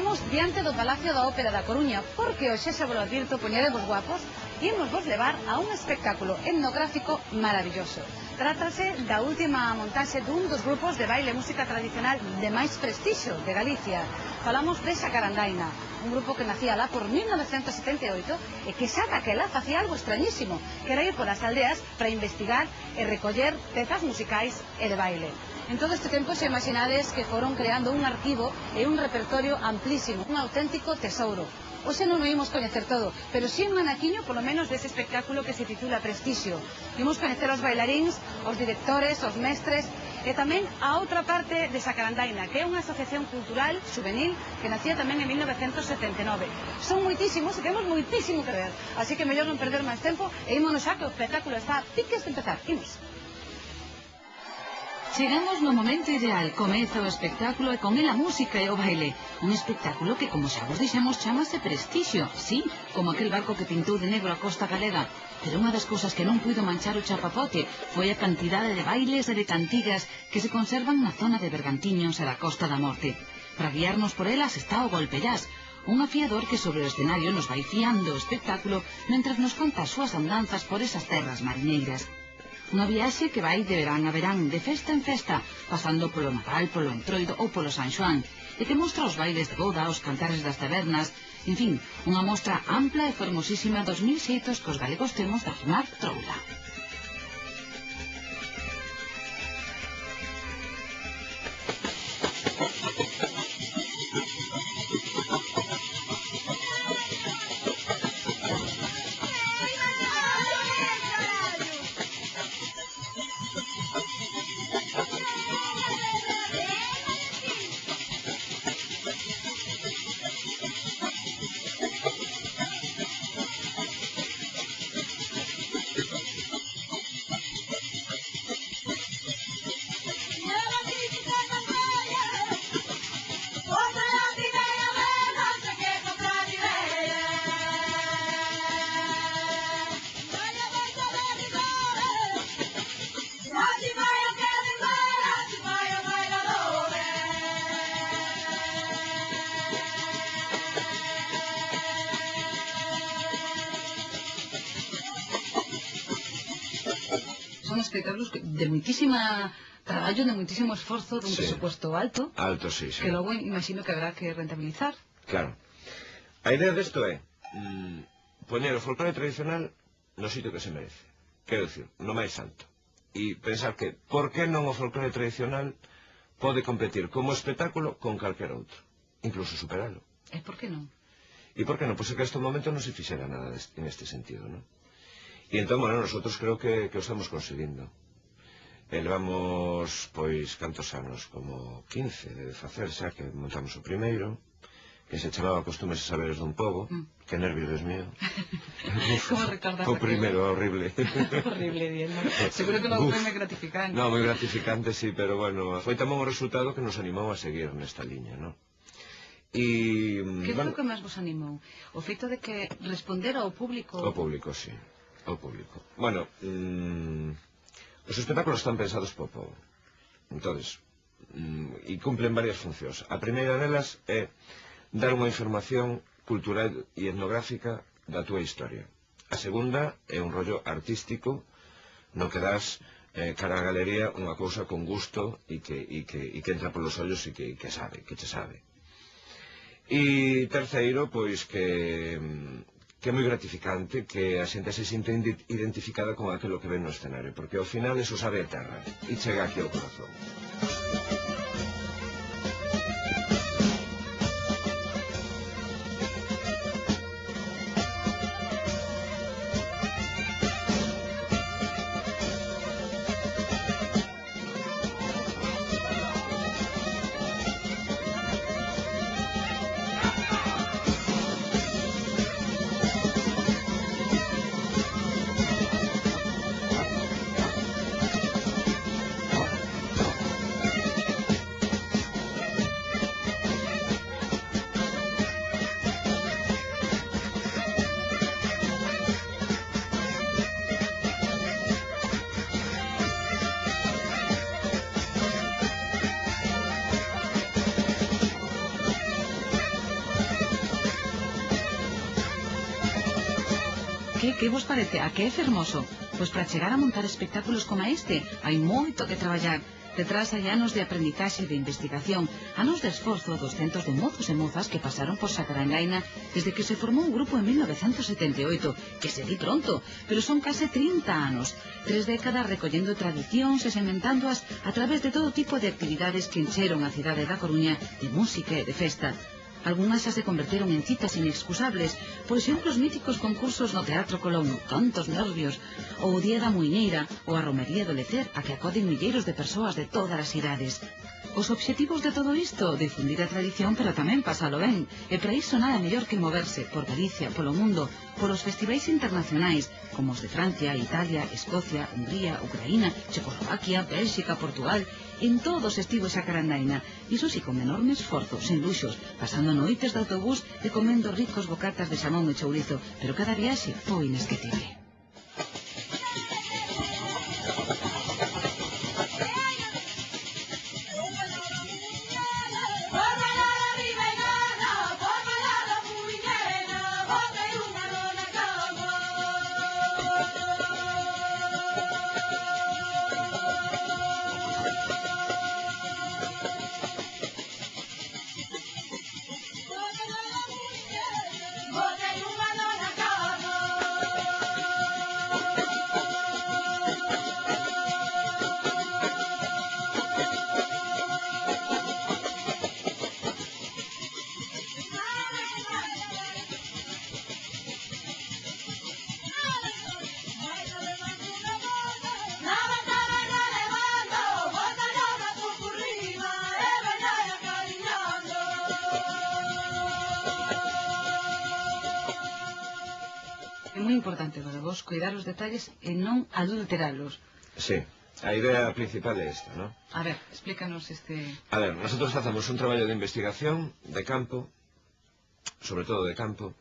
Estamos diante do Palacio da Ópera da Coruña porque hoxe, xa vos lo advirto, poñedevos guapos e imos vos levar a un espectáculo etnográfico maravilloso. Trátase da última montaxe dun dos grupos de baile e música tradicional de máis prestixio de Galicia. Falamos de Xacarandaina, un grupo que nacía lá por 1978 e que xa daquela facía algo extrañísimo, que era ir por as aldeas para investigar e recoller pezas musicais e de baile. En todo este tempo xa imaginades que foron creando un arquivo e un repertorio amplísimo, un auténtico tesouro. Hoxe non o imos coñecer todo, pero si un anaquiño, polo menos, dese espectáculo que se titula Prestixio. Imos coñecer os bailaríns, os directores, os mestres, e tamén a outra parte de Xacarandaina, que é unha asociación cultural juvenil que nacía tamén en 1979. Son moitísimos e temos moitísimo que ver, así que mellor non perder máis tempo e ímonos xa que o espectáculo está a piques de empezar. Imos. Chegamos no momento ideal, comeza o espectáculo e con el a música e o baile. Un espectáculo que, como xa vos dixemos, chamase Prestixio, sí, como aquel barco que pintou de negro a costa galega. Pero unha das cousas que non puido manchar o chapapote foi a cantidade de bailes e de cantigas que se conservan na zona de Bergantiños e da Costa da Morte. Para guiarnos por elas está o Golpellás, un afiador que sobre o escenario nos vai fiando o espectáculo mentras nos conta as súas andanzas por esas terras mariñeiras. Unha viaxe que vai de verán a verán, de festa en festa, pasando polo Nadal, polo Entroido ou polo San Xoán, e que mostra os bailes de boda, os cantares das tabernas, en fin, unha mostra ampla e fermosísima dos mil xeitos que os galegos temos de arrimar troula. Son espectáculos de moitísima traballo, de moitísimo esforzo, dun presupuesto alto. Alto, sí, sí. Que logo imagino que habrá que rentabilizar. Claro. A idea desto é poñer o folclore tradicional no sitio que se merece. Quero dicir, no máis santo. E pensar que, por que non o folclore tradicional pode competir como espectáculo con calquer outro? Incluso superalo. E por que non? E por que non? Pois é que hasta o momento non se fixera nada neste sentido, non? E entón, bueno, nosotros creo que o estamos conseguindo. Levamos, pois, cantos anos? Como 15 de facer xa, que montamos o primeiro, que se chamaba Costumes e Saberes dun Pobo. Que nervios, Dios mío. Como recordar o primeiro, horrible. Horrible, bien, ¿no? Seguro que non foi moi gratificante. No, moi gratificante, sí, pero bueno, foi tamén o resultado que nos animou a seguir nesta liña, non? Que foi o que máis vos animou? O feito de que responder ao público... O público, sí. O público. Bueno, os espectáculos están pensados para o povo. Entonces, e cumplen varias funcións. A primeira delas é dar unha información cultural e etnográfica da túa historia. A segunda é un rollo artístico no que das cara á galería unha cousa con gusto e que entra polos ollos e que che sabe. E terceiro, pois que é moi gratificante que a xente se sinta identificada con aquilo que ven no escenario, porque ao final eso sabe a terra e chega aquí ao corazón. Que vos parece? A que é fermoso? Pois para chegar a montar espectáculos como este hai moito que traballar. Detrás hai anos de aprendizaxe e de investigación, anos de esforzo dos centos de mozos e mozas que pasaron por Sacarangaina desde que se formou o grupo en 1978, que se di pronto, pero son case 30 anos, 3 décadas recollendo tradicións e sementándoas a través de todo tipo de actividades que encheron a cidade da Coruña de música e de festa. Algúnas xa se converteron en citas inexcusables, por exemplo os míticos concursos no Teatro Colón, tantos nervios, ou o Día da Muiñeira, ou a Romería do Lecer, a que acoden milleiros de persoas de todas as idades. Os obxectivos de todo isto, difundir a tradición, pero tamén pasalo ben, e para iso nada mellor que moverse por Galicia, polo mundo, polos festivais internacionais, como os de Francia, Italia, Escocia, Hungría, Ucraína, Checoslovaquia, Bélxica, Portugal. En todos estivo Sacarangaina, iso si con enorme esforzo, sen luxos, pasando noites de autobús e comendo ricos bocatas de xamón e chourizo, pero cada viaxe foi inesquecible. É moi importante para vos cuidar os detalles e non adulteralos. Sí, a idea principal é esta, ¿no? A ver, explícanos este... A ver, nosotros facemos un traballo de investigación de campo, sobre todo de campo,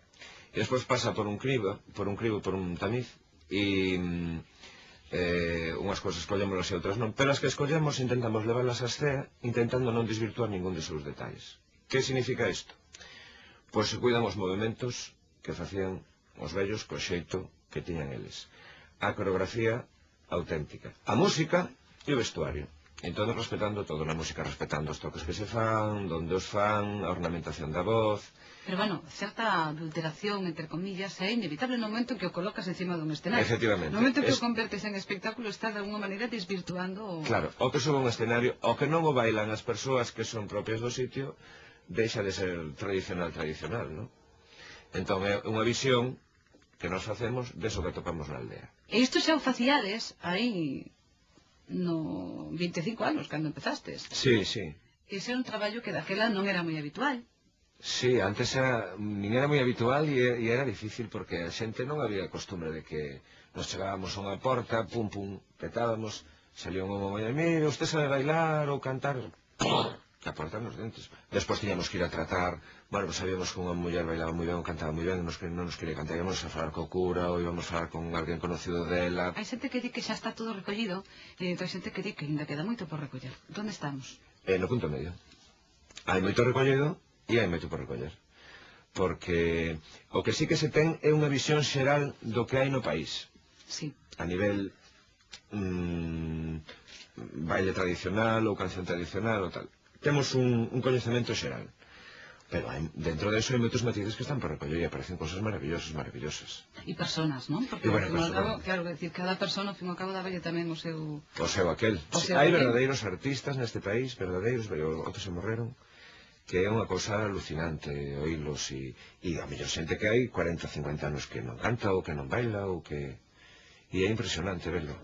e despois pasa por un cribo, por un tamiz, e unhas cousas escollémolas e outras non, pero as que escollemos intentamos levarlas a escena, intentando non desvirtuar ningún de seus detalles. Que significa isto? Pois se cuidan os movimentos que facían os vellos co xeito que tiñan eles. A coreografía auténtica. A música e o vestuario. Entón, respetando todo. Na música, respetando os toques que se fan, donde os fan, a ornamentación da voz. Pero, bueno, certa adulteración, entre comillas, é inevitable no momento en que o colocas encima dun escenario. Efectivamente. No momento en que o convertes en espectáculo, está de alguma maneira desvirtuando... Claro, o que sobe un escenario, o que non o bailan as persoas que son propias do sitio, deixa de ser tradicional, non? Entón, é unha visión que nos facemos deso que topamos na aldea. E isto xa o facíades aí no 25 anos, cando empezastes. Sí, sí. Ese era un traballo que daquela non era moi habitual. Sí, antes nin era moi habitual e era difícil porque a xente non había costumbre de que nos chegábamos a unha porta, pum, pum, petábamos, salía un homo e mire, usted sabe bailar ou cantar... a porta nos dentes. Despois tiñamos que ir a tratar, bueno, pues sabíamos que unha muller bailaba moi ben ou cantaba moi ben, non nos quería cantar, íbamos a falar co cura ou íbamos a falar con alguén conocido dela. Hai xente que di que xa está todo recollido e hai xente que di que ainda queda moito por recoller. Donde estamos? No punto medio. Hai moito recollido e hai moito por recoller. Porque o que sí que se ten é unha visión xeral do que hai no país. Sí. A nivel baile tradicional ou canción tradicional ou tal. Temos un coñecemento xeral, pero dentro de eso hai moitos matices que están por recoller e aparecen cosas maravillosas. E personas, non? Porque, claro, decir, cada persona, ao fin e ao cabo, dáballe tamén o seu... O seu aquel. Hai verdadeiros artistas neste país, verdadeiros, outros se morreron, que é unha cousa alucinante oílos e a mellor xente que hai 40, 50 anos que non canta ou que non baila ou que... E é impresionante verlo.